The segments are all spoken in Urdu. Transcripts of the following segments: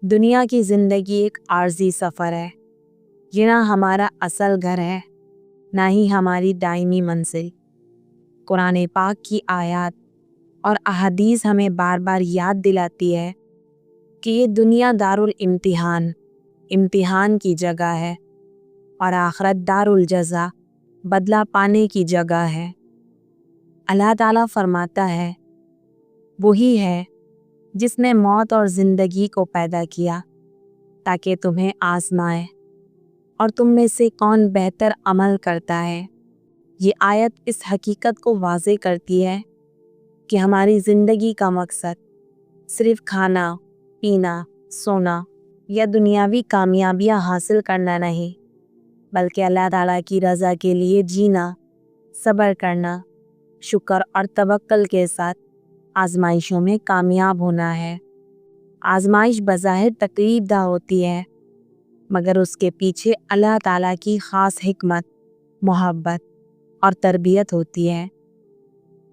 دنیا کی زندگی ایک عارضی سفر ہے۔ یہ نہ ہمارا اصل گھر ہے، نہ ہی ہماری دائمی منزل۔ قرآن پاک کی آیات اور احادیث ہمیں بار بار یاد دلاتی ہے کہ یہ دنیا دارالامتحان، امتحان کی جگہ ہے، اور آخرت دارالجزا، بدلہ پانے کی جگہ ہے۔ اللہ تعالیٰ فرماتا ہے، وہی ہے جس نے موت اور زندگی کو پیدا کیا تاکہ تمہیں آزمائے، اور تم میں سے کون بہتر عمل کرتا ہے۔ یہ آیت اس حقیقت کو واضح کرتی ہے کہ ہماری زندگی کا مقصد صرف کھانا، پینا، سونا یا دنیاوی کامیابیاں حاصل کرنا نہیں، بلکہ اللہ تعالیٰ کی رضا کے لیے جینا، صبر کرنا، شکر اور توکل کے ساتھ آزمائشوں میں کامیاب ہونا ہے۔ آزمائش بظاہر تکلیف دہ ہوتی ہے، مگر اس کے پیچھے اللہ تعالیٰ کی خاص حکمت، محبت اور تربیت ہوتی ہے۔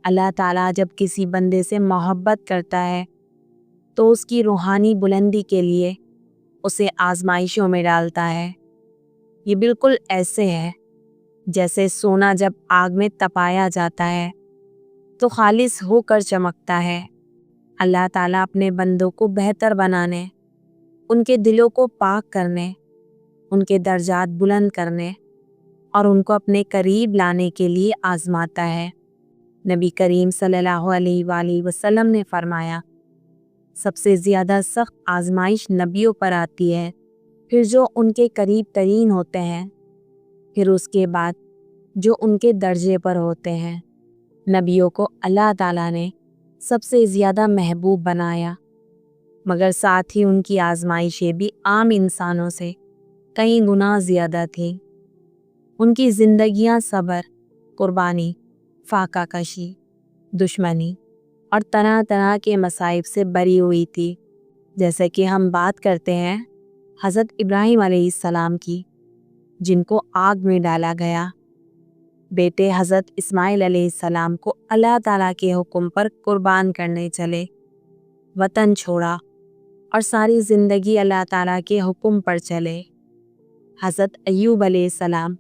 اللہ تعالیٰ جب کسی بندے سے محبت کرتا ہے تو اس کی روحانی بلندی کے لیے اسے آزمائشوں میں ڈالتا ہے۔ یہ بالکل ایسے ہے جیسے سونا جب آگ میں تپایا جاتا ہے تو خالص ہو کر چمکتا ہے۔ اللہ تعالیٰ اپنے بندوں کو بہتر بنانے، ان کے دلوں کو پاک کرنے، ان کے درجات بلند کرنے اور ان کو اپنے قریب لانے کے لیے آزماتا ہے۔ نبی کریم صلی اللہ علیہ وآلہ وسلم نے فرمایا، سب سے زیادہ سخت آزمائش نبیوں پر آتی ہے، پھر جو ان کے قریب ترین ہوتے ہیں، پھر اس کے بعد جو ان کے درجے پر ہوتے ہیں۔ نبیوں کو اللہ تعالیٰ نے سب سے زیادہ محبوب بنایا، مگر ساتھ ہی ان کی آزمائشیں بھی عام انسانوں سے کئی گنا زیادہ تھیں۔ ان کی زندگیاں صبر، قربانی، فاقہ کشی، دشمنی اور طرح طرح کے مصائب سے بری ہوئی تھی۔ جیسے کہ ہم بات کرتے ہیں حضرت ابراہیم علیہ السلام کی، جن کو آگ میں ڈالا گیا۔ بیٹے حضرت اسماعیل علیہ السلام کو اللہ تعالیٰ کے حکم پر قربان کرنے چلے، وطن چھوڑا اور ساری زندگی اللہ تعالیٰ کے حکم پر چلے۔ حضرت ایوب علیہ السلام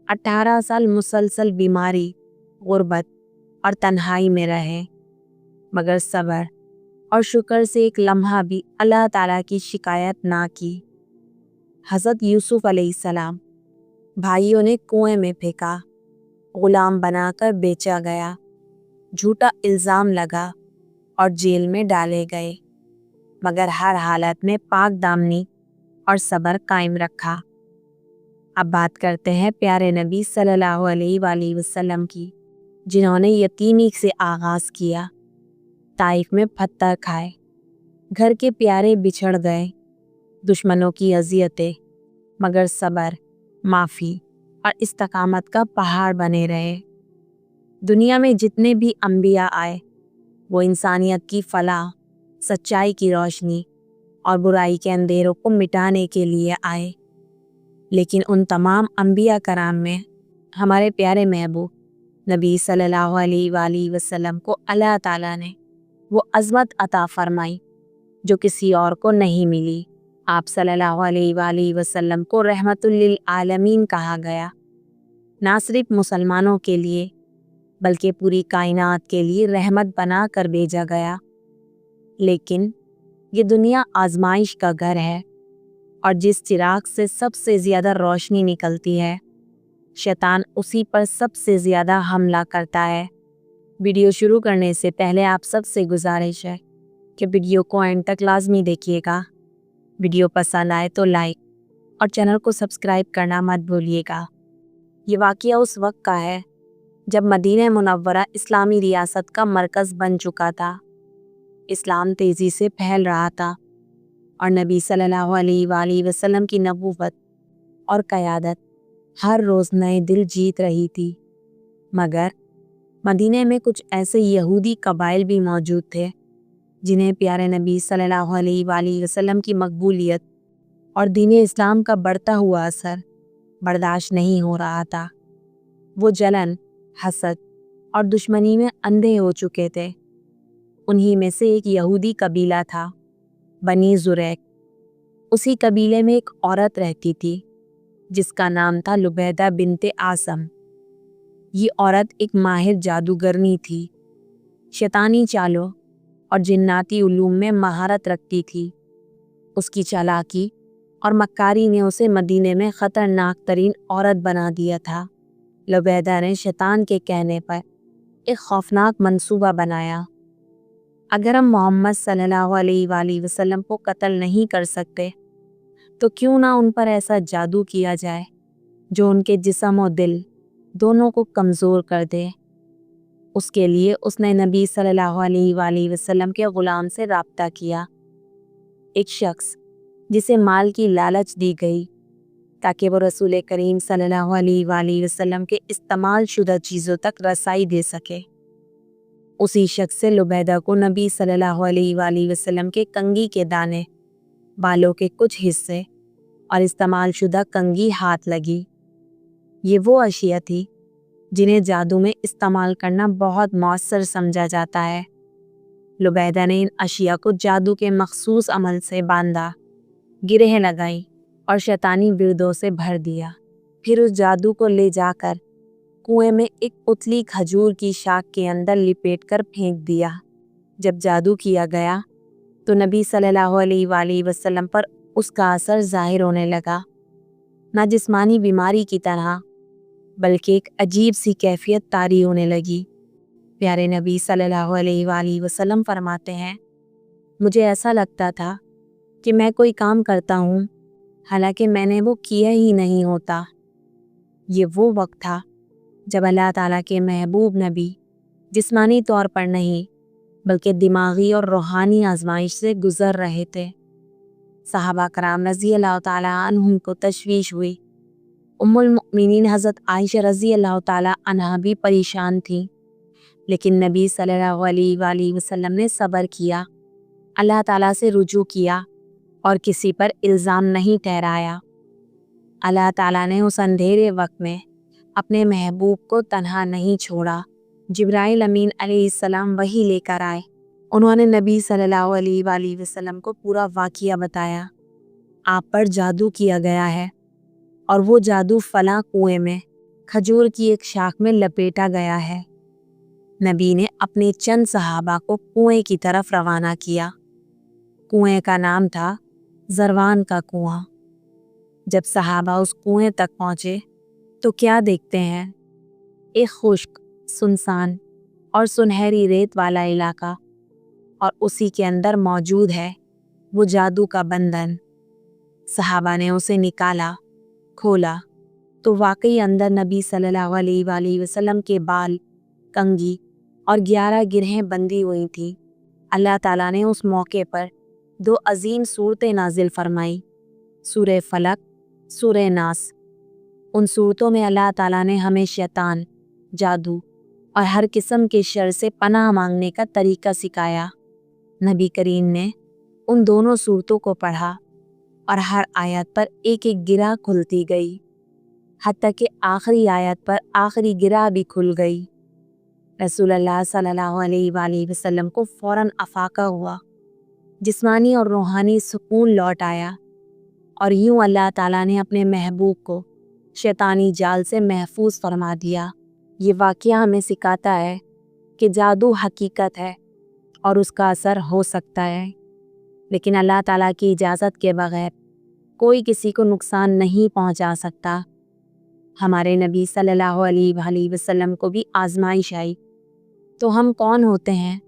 18 سال مسلسل بیماری، غربت اور تنہائی میں رہے، مگر صبر اور شکر سے ایک لمحہ بھی اللہ تعالیٰ کی شکایت نہ کی۔ حضرت یوسف علیہ السلام بھائیوں نے کنویں میں پھینکا، غلام بنا کر بیچا گیا، جھوٹا الزام لگا اور جیل میں ڈالے گئے، مگر ہر حالت میں پاک دامنی اور صبر قائم رکھا۔ اب بات کرتے ہیں پیارے نبی صلی اللہ علیہ وآلہ وسلم کی، جنہوں نے یتیمی سے آغاز کیا، طائف میں پتھر کھائے، گھر کے پیارے بچھڑ گئے، دشمنوں کی اذیتیں، مگر صبر، معافی اور استقامت کا پہاڑ بنے رہے۔ دنیا میں جتنے بھی انبیاء آئے، وہ انسانیت کی فلاح، سچائی کی روشنی اور برائی کے اندھیروں کو مٹانے کے لیے آئے، لیکن ان تمام انبیاء کرام میں ہمارے پیارے محبوب نبی صلی اللہ علیہ وآلہ وسلم کو اللہ تعالیٰ نے وہ عظمت عطا فرمائی جو کسی اور کو نہیں ملی۔ آپ صلی اللہ علیہ وآلہ وسلم کو رحمت للعالمین کہا گیا، نہ صرف مسلمانوں کے لیے بلکہ پوری کائنات کے لیے رحمت بنا کر بھیجا گیا۔ لیکن یہ دنیا آزمائش کا گھر ہے، اور جس چراغ سے سب سے زیادہ روشنی نکلتی ہے، شیطان اسی پر سب سے زیادہ حملہ کرتا ہے۔ ویڈیو شروع کرنے سے پہلے آپ سب سے گزارش ہے کہ ویڈیو کو اینڈ تک لازمی دیکھیے گا۔ ویڈیو پسند آئے تو لائک اور چینل کو سبسکرائب کرنا مت بھولیے گا۔ یہ واقعہ اس وقت کا ہے جب مدینہ منورہ اسلامی ریاست کا مرکز بن چکا تھا، اسلام تیزی سے پھیل رہا تھا، اور نبی صلی اللہ علیہ وآلہ وسلم کی نبوت اور قیادت ہر روز نئے دل جیت رہی تھی۔ مگر مدینہ میں کچھ ایسے یہودی قبائل بھی موجود تھے جنہیں پیارے نبی صلی اللہ علیہ وآلہ وسلم کی مقبولیت اور دین اسلام کا بڑھتا ہوا اثر برداشت نہیں ہو رہا تھا۔ وہ جلن، حسد اور دشمنی میں اندھے ہو چکے تھے۔ انہی میں سے ایک یہودی قبیلہ تھا، بنی زریق، اسی قبیلے میں ایک عورت رہتی تھی جس کا نام تھا لبیدہ بنت عاصم۔ یہ عورت ایک ماہر جادوگرنی تھی، شیطانی چالوں اور جناتی علوم میں مہارت رکھتی تھی۔ اس کی چالاکی اور مکاری نے اسے مدینے میں خطرناک ترین عورت بنا دیا تھا۔ لبیدہ نے شیطان کے کہنے پر ایک خوفناک منصوبہ بنایا۔ اگر ہم محمد صلی اللہ علیہ وآلہ وسلم کو قتل نہیں کر سکتے تو کیوں نہ ان پر ایسا جادو کیا جائے جو ان کے جسم و دل دونوں کو کمزور کر دے۔ اس کے لیے اس نے نبی صلی اللہ علیہ وآلہ وسلم کے غلام سے رابطہ کیا، ایک شخص جسے مال کی لالچ دی گئی تاکہ وہ رسول کریم صلی اللہ علیہ وآلہ وسلم کے استعمال شدہ چیزوں تک رسائی دے سکے۔ اسی شخص سے لبیدہ کو نبی صلی اللہ علیہ وآلہ وسلم کے کنگھی کے دانے، بالوں کے کچھ حصے اور استعمال شدہ کنگھی ہاتھ لگی۔ یہ وہ اشیاء تھی جنہیں جادو میں استعمال کرنا بہت مؤثر سمجھا جاتا ہے۔ لبیدہ نے ان اشیاء کو جادو کے مخصوص عمل سے باندھا، گرہیں لگائی اور شیطانی وردوں سے بھر دیا۔ پھر اس جادو کو لے جا کر کنویں میں ایک اتلی کھجور کی شاخ کے اندر لپیٹ کر پھینک دیا۔ جب جادو کیا گیا تو نبی صلی اللہ علیہ وآلہ وسلم پر اس کا اثر ظاہر ہونے لگا، نہ جسمانی بیماری کی طرح بلکہ ایک عجیب سی کیفیت طاری ہونے لگی۔ پیارے نبی صلی اللہ علیہ وآلہ وسلم فرماتے ہیں، مجھے ایسا لگتا تھا کہ میں کوئی کام کرتا ہوں حالانکہ میں نے وہ کیا ہی نہیں ہوتا۔ یہ وہ وقت تھا جب اللہ تعالیٰ کے محبوب نبی جسمانی طور پر نہیں بلکہ دماغی اور روحانی آزمائش سے گزر رہے تھے۔ صحابہ کرام رضی اللہ تعالیٰ عنہم کو تشویش ہوئی۔ ام المؤمنین حضرت عائشہ رضی اللہ تعالیٰ عنہا بھی پریشان تھیں، لیکن نبی صلی اللہ علیہ وآلہ وسلم نے صبر کیا، اللہ تعالیٰ سے رجوع کیا اور کسی پر الزام نہیں ٹھہرایا۔ اللہ تعالیٰ نے اس اندھیرے وقت میں اپنے محبوب کو تنہا نہیں چھوڑا۔ جبرائیل امین علیہ السلام وحی لے کر آئے۔ انہوں نے نبی صلی اللہ علیہ وآلہ وسلم کو پورا واقعہ بتایا۔ آپ پر جادو کیا گیا ہے اور وہ جادو فلاں کنویں میں کھجور کی ایک شاخ میں لپیٹا گیا ہے۔ نبی نے اپنے چند صحابہ کو کنویں کی طرف روانہ کیا۔ کنویں کا نام تھا زروان کا کنواں۔ جب صحابہ اس کنویں تک پہنچے تو کیا دیکھتے ہیں؟ ایک خشک، سنسان اور سنہری ریت والا علاقہ، اور اسی کے اندر موجود ہے وہ جادو کا بندھن۔ صحابہ نے اسے نکالا، کھولا تو واقعی اندر نبی صلی اللہ علیہ وآلہ وسلم کے بال، کنگھی اور 11 گرہیں بندھی ہوئی تھیں۔ اللہ تعالیٰ نے اس موقع پر 2 عظیم صورتیں نازل فرمائی، سورہ فلق، سورہ ناس۔ ان صورتوں میں اللہ تعالیٰ نے ہمیں شیطان، جادو اور ہر قسم کے شر سے پناہ مانگنے کا طریقہ سکھایا۔ نبی کریم نے ان دونوں صورتوں کو پڑھا اور ہر آیت پر ایک ایک گرہ کھلتی گئی، حتیٰ کہ آخری آیت پر آخری گرہ بھی کھل گئی۔ رسول اللہ صلی اللہ علیہ وآلہ وسلم کو فوراً افاقہ ہوا، جسمانی اور روحانی سکون لوٹ آیا، اور یوں اللہ تعالیٰ نے اپنے محبوب کو شیطانی جال سے محفوظ فرما دیا۔ یہ واقعہ ہمیں سکھاتا ہے کہ جادو حقیقت ہے اور اس کا اثر ہو سکتا ہے، لیکن اللہ تعالیٰ کی اجازت کے بغیر کوئی کسی کو نقصان نہیں پہنچا سکتا۔ ہمارے نبی صلی اللہ علیہ وآلہ وسلم کو بھی آزمائش آئی، تو ہم کون ہوتے ہیں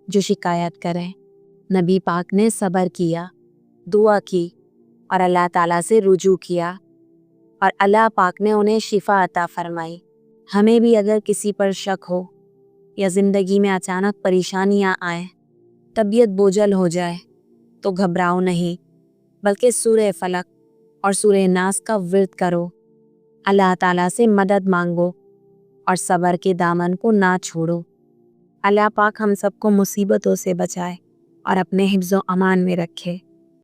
جو شکایت کریں؟ نبی پاک نے صبر کیا، دعا کی اور اللہ تعالیٰ سے رجوع کیا، اور اللہ پاک نے انہیں شفا عطا فرمائی۔ ہمیں بھی اگر کسی پر شک ہو یا زندگی میں اچانک پریشانیاں آئیں، طبیعت بوجھل ہو جائے، تو گھبراؤ نہیں، بلکہ سورہ فلق اور سورہ ناس کا ورد کرو، اللہ تعالیٰ سے مدد مانگو اور صبر کے دامن کو نہ چھوڑو۔ اللہ پاک ہم سب کو مصیبتوں سے بچائے اور اپنے حفظ و امان میں رکھے۔